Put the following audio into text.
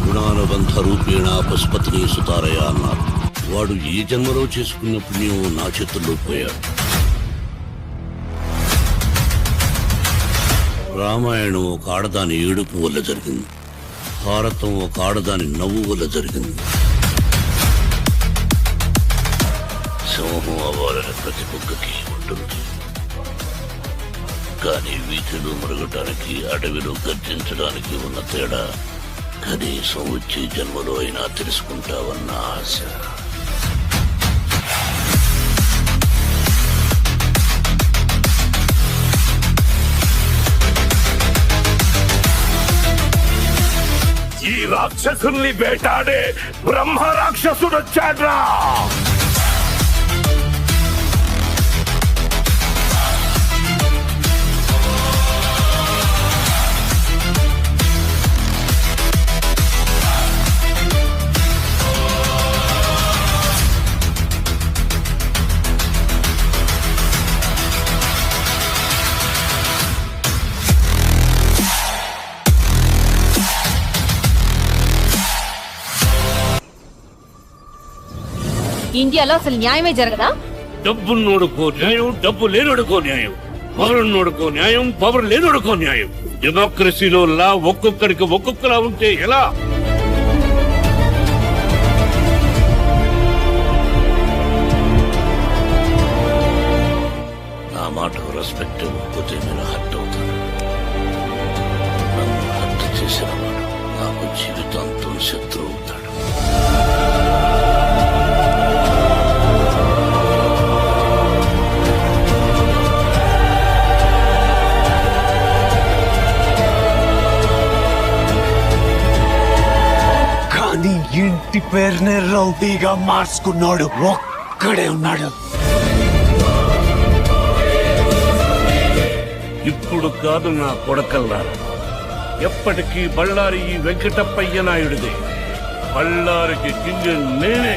గుణానుబంధ రూపేణ పశుపతిని సుతారయ అన్నారు. వాడు ఈ జన్మలో చేసుకున్న పుణ్యం నా చేతుల్లో పోయాడు. రామాయణం ఒక ఆడదాని ఏడుపు వల్ల జరిగింది. భారతం ఒక ఆడదాని నవ్వు వల్ల జరిగింది. సింహం అవ్వాలని ప్రతి బుగ్గకి ఉంటుంది, కానీ వీధిలో మరగటానికి అడవిలో గర్జించడానికి ఉన్న తేడా కనీసం వచ్చే జన్మలో అయినా తెలుసుకుంటావన్న ఆశ. ఈ రాక్షసుల్ని వేటాడే బ్రహ్మ రాక్షసుడు వచ్చాడ్రా. ఇండియాలో అసలు న్యాయమే జరగదా? డబ్బున్నోడుకో న్యాయం, డబ్బు లేనోడుకో న్యాయం. పవర్ ఉన్నోడుకో న్యాయం, పవర్ లేనోడుకో న్యాయం. డెమోక్రసీలో లా ఒక్కొక్కడికి ఒక్కొక్కలా ఉంటే ఎలా? నా మాటకు రెస్పెక్ట్ ఇవ్వకపోతే నేను హర్ట్ అవుతాను. నన్ను హర్ట్ చేసిన వాడు నాకు జీవితాంతం శత్రువు అవుతాడు. కానీ ఇంటి పేరునే రౌడీగా మార్చుకున్నాడు ఒక్కడే ఉన్నాడు. ఇప్పుడు కాదు నా కొడకల్లా, ఎప్పటికీ బళ్ళారి ఈ వెంకటప్పయ్య నాయుడిదే. బళ్ళారికి కింగ్ నేనే.